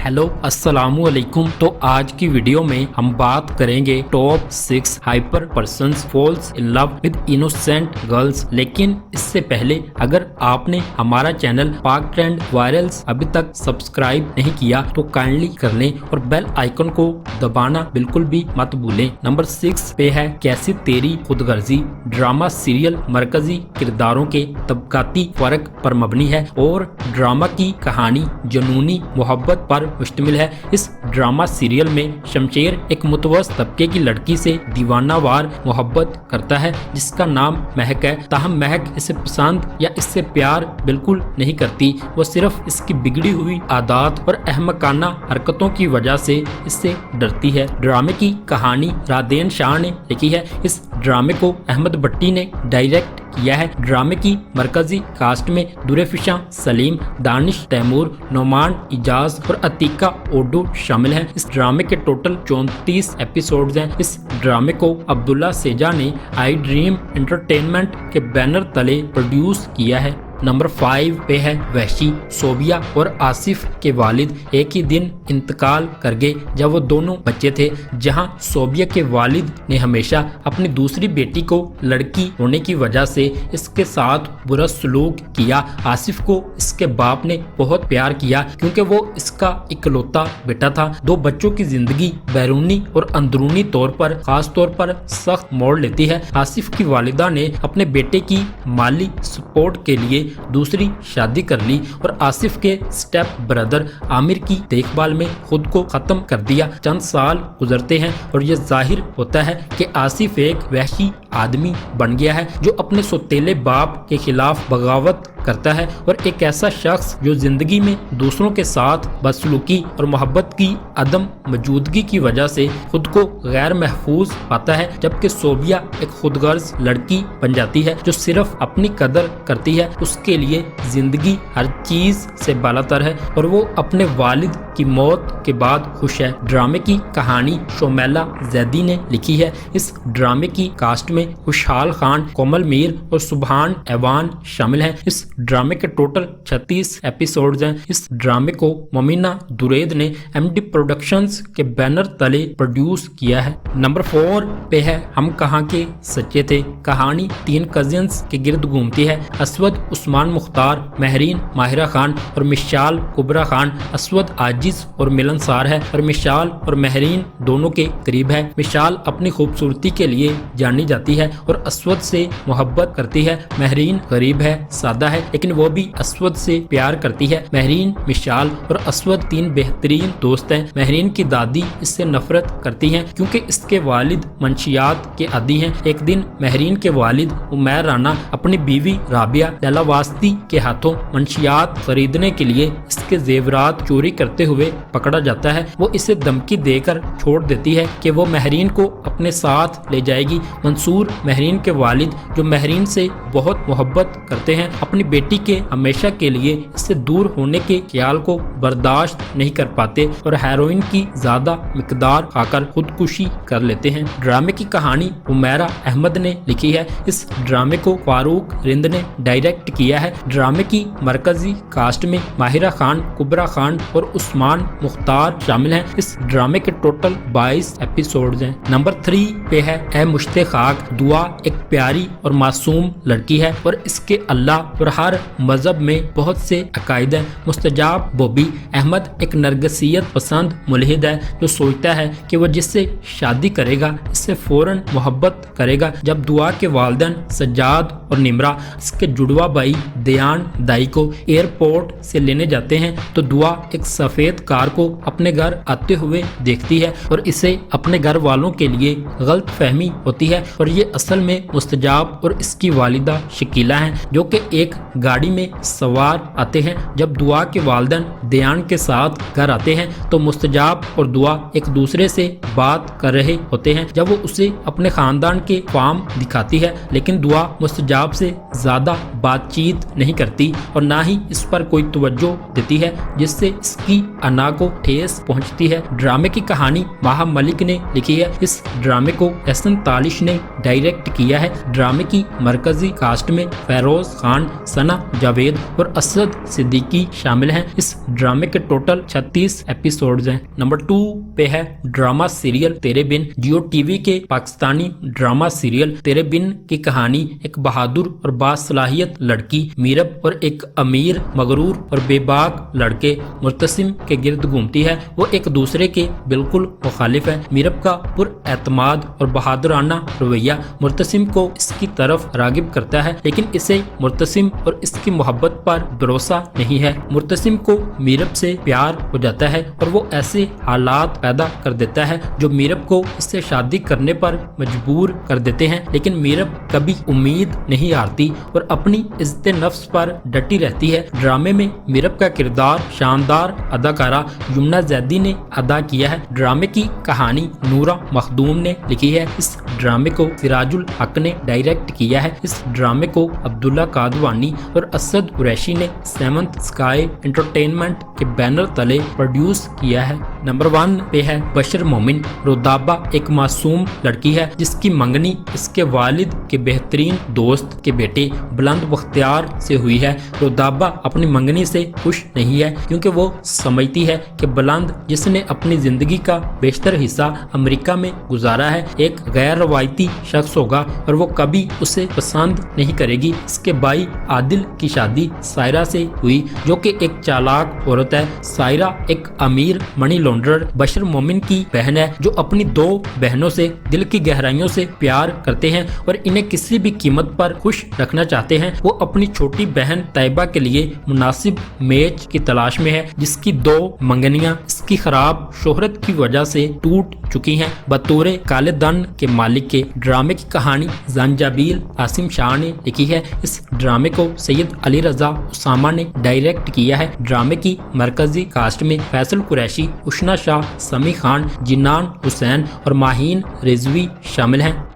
Hello अस्सलाम वालेकुम। तो आज की वीडियो में हम बात करेंगे top 6 hyper persons falls in love with innocent girls. लेकिन इससे पहले अगर आपने हमारा चैनल पाक ट्रेंड वायरल्स अभी तक सब्सक्राइब नहीं किया तो काइंडली कर लें और बेल आइकन को दबाना बिल्कुल भी मत भूलें। नंबर 6 पे है कैसी तेरी खुदगर्जी। ड्रामा सीरियल मरकजी किरदारों के तबकाती फर्क पर मबनी है और ड्रामा की कहानी जुनूनी मोहब्बत पर मुश्तमिल है। इस ड्रामा सीरियल में शमशेर एक मुतवस्सित तबके की लड़की से दीवानावार मोहब्बत करता है जिसका नाम महक है। ताहम महक इसे पसंद या इससे प्यार बिल्कुल नहीं करती, वो सिर्फ इसकी बिगड़ी हुई आदत और अहमकाना हरकतों की वजह से इससे डरती है। ड्रामे की कहानी रादेन शाह ने लिखी है। इस ड्रामे को अहमद भट्टी ने डायरेक्ट किया है। ड्रामे की मरकजी कास्ट में दुरेफिशा सलीम, दानिश तैमूर, नोमान इजाज और अतीका ओडू शामिल हैं। इस ड्रामे के टोटल 34 एपिसोड्स हैं। इस ड्रामे को अब्दुल्ला सेजा ने आई ड्रीम एंटरटेनमेंट के बैनर तले प्रोड्यूस किया है। नंबर 5 पे है वहशी। सोबिया और आसिफ के वालिद एक ही दिन इंतकाल कर गए जब वो दोनों बच्चे थे। जहां सोबिया के वालिद ने हमेशा अपनी दूसरी बेटी को लड़की होने की वजह से इसके साथ बुरा सलूक किया। आसिफ को इसके बाप ने बहुत प्यार किया क्योंकि वो इसका इकलौता बेटा था। दो बच्चों की जिंदगी बैरूनी और अंदरूनी तौर पर खास तौर पर सख्त मोड़ लेती है। आसिफ की वालिदा ने अपने बेटे की माली सपोर्ट के लिए दूसरी शादी कर ली और आसिफ के स्टेप ब्रदर आमिर की देखभाल में खुद को खत्म कर दिया। चंद साल गुजरते हैं और ये जाहिर होता है कि आसिफ एक वहशी आदमी बन गया है जो अपने सौतेले बाप के खिलाफ बगावत करता है और एक ऐसा शख्स जो जिंदगी में दूसरों के साथ बदसलूकी और मोहब्बत की अदम मौजूदगी की वजह से खुद को गैर महफूज पाता है। जबकि सोबिया एक खुदगर्ज लड़की बन जाती है जो सिर्फ अपनी कदर करती है। उसके लिए जिंदगी हर चीज से बालातर है और वो अपने वालिद की मौत के बाद खुश है। ड्रामे की कहानी शोमेला जैदी ने लिखी है। इस ड्रामे की कास्ट में खुशहाल खान, कोमल मीर और सुबहान ऐवान शामिल हैं। इस ड्रामे के टोटल 36 एपिसोड्स हैं। इस ड्रामे को मोमिना दुरैद ने एमडी प्रोडक्शंस के बैनर तले प्रोड्यूस किया है। नंबर 4 पे है हम कहां के सच्चे थे। कहानी 3 कजिन्स के गिर्द घूमती है। असवद उस्मान मुख्तार, महरीन माहिरा खान और मिशाल कुबरा खान। असवद आजिज और मिलनसार है और मिशाल और महरीन दोनों के करीब है। मिशाल अपनी खूबसूरती के लिए जानी जाती है और असवद से मोहब्बत करती है। महरीन गरीब है, सादा है, लेकिन वो भी असवद से प्यार करती है। महरीन, मिशाल और असवद 3 बेहतरीन दोस्त हैं। महरीन की दादी इससे नफरत करती हैं क्योंकि इसके वालिद मंशियात के आदी हैं। एक दिन महरीन के वालिद उमैर राना अपनी बीवी राबिया दलावास्ती के हाथों मंशियात खरीदने के लिए इसके जेवरात चोरी करते हुए पकड़ा जाता है। वो इसे धमकी देकर छोड़ देती है कि वो महरीन को अपने साथ ले जाएगी। मंसूर, महरीन के वालिद, जो महरीन से बहुत मोहब्बत करते हैं, अपनी बेटी के हमेशा के लिए इससे दूर होने के ख्याल को बर्दाश्त नहीं कर पाते और हेरोइन की ज्यादा मिकदार खाकर खुदकुशी कर लेते हैं। ड्रामे की कहानी उमैरा अहमद ने लिखी है। इस ड्रामे को फारूक रिंद ने डायरेक्ट किया है। ड्रामे की मरकजी कास्ट में माहिरा खान, कुबरा खान और उस्मान मुख्तार शामिल हैं। इस ड्रामे के टोटल 22 एपिसोड्स हैं। नंबर 3 पे है ए मुश्ते खाक। दुआ एक प्यारी और मासूम लड़की है और इसके अल्लाह और हर मजहब में बहुत से अकायद हैं। मुस्तजाब बॉबी अहमद एक नरगसियत पसंद मुल्हिद है जो सोचता है कि वह जिससे शादी करेगा इससे फौरन मोहब्बत करेगा। जब दुआ के वालिदैन सज्जाद और निमरा इसके जुड़वा भाई दयान दाई को एयरपोर्ट से लेने जाते हैं तो दुआ एक सफेद कार को अपने घर आते हुए देखती है और इसे अपने घर वालों के लिए गलत फहमी होती है और ये असल में मुस्तजाब और इसकी वालिदा शकीला हैं जो कि एक गाड़ी में सवार आते हैं। जब दुआ के वालिदैन दयान के साथ घर आते हैं तो मुस्तजाब और दुआ एक दूसरे से बात कर रहे होते हैं। जब वो उसे अपने खानदान के फार्म दिखाती है लेकिन दुआ मुस्तजाब से ज्यादा बातचीत नहीं करती और ना ही इस पर कोई तवज्जो देती है जिससे इसकी अना को ठेस पहुंचती है। ड्रामे की कहानी माहा मलिक ने लिखी है। इस ड्रामे को एहसन तालिश ने डायरेक्ट किया है। ड्रामे की मरकजी कास्ट में फेरोज खान, सना जावेद और असद सिद्दीकी शामिल हैं। इस ड्रामे के टोटल 36 एपिसोड्स हैं। नंबर 2 पे है ड्रामा सीरियल तेरे बिन। जियो टीवी के पाकिस्तानी ड्रामा सीरियल तेरे बिन की कहानी एक बहादुर और बासलाहियत लड़की मीरब और एक अमीर, मगरूर और बेबाक लड़के मुर्तसिम के गिर्द घूमती है। वो एक दूसरे के बिल्कुल मुखालिफ है। मीरब का पुरएतमाद और बहादुराना रवैया मुर्तसिम को इसकी तरफ रागिब करता है, लेकिन इसे मुर्तसिम और इसकी मोहब्बत पर भरोसा नहीं है। मुर्तसिम को मीरब से प्यार हो जाता है और वो ऐसे हालात पैदा कर देता है जो मीरब को इससे शादी करने पर मजबूर कर देते हैं, लेकिन मीरब कभी उम्मीद नहीं हारती और अपनी इज्जत नफ्स पर डटी रहती है। ड्रामे में मीरब का किरदार शानदार अदाकारा यमुना जैदी ने अदा किया है। ड्रामे की कहानी नूरा मखदूम ने लिखी है। इस ड्रामे को सिराजुल हक ने डायरेक्ट किया है। इस ड्रामे को अब्दुल्ला कादवानी और असद कुरैशी ने सेवंथ स्काई एंटरटेनमेंट के बैनर तले प्रोड्यूस किया है। नंबर 1 पे है बशर मोमिन। रुदाबा एक मासूम लड़की है जिसकी मंगनी इसके वालिद के बेहतरीन दोस्त के बेटे बुलंद बख्तियार से हुई है। रुदाबा अपनी मंगनी से खुश नहीं है क्योंकि वो समझती है कि बुलंद, जिसने अपनी जिंदगी का बेशतर हिस्सा अमेरिका में गुजारा है, एक गैर रवायती शख्स होगा और वो कभी उसे पसंद नहीं करेगी। इसके भाई आदिल की शादी सायरा से हुई जो कि एक चालाक औरत है। सायरा एक अमीर मनी लॉन्ड्रर बशर मोमिन की बहन है जो अपनी 2 बहनों से दिल की गहराइयों से प्यार करते हैं और इन्हें किसी भी कीमत पर खुश रखना चाहते हैं। वो अपनी छोटी बहन तैयबा के लिए मुनासिब मैच की तलाश में है जिसकी 2 मंगनियां इसकी खराब शोहरत की वजह से टूट चुकी हैं। बतौर काले धन के मालिक के ड्रामे की कहानी जंजाबील आसिम शाह ने लिखी है। इस ड्रामे को सैयद अली रजा उसामा ने डायरेक्ट किया है। ड्रामे की मरकजी कास्ट में फैसल कुरैशी, उशना शाह, समी खान, जिन्नान हुसैन और माहीन रिजवी शामिल हैं।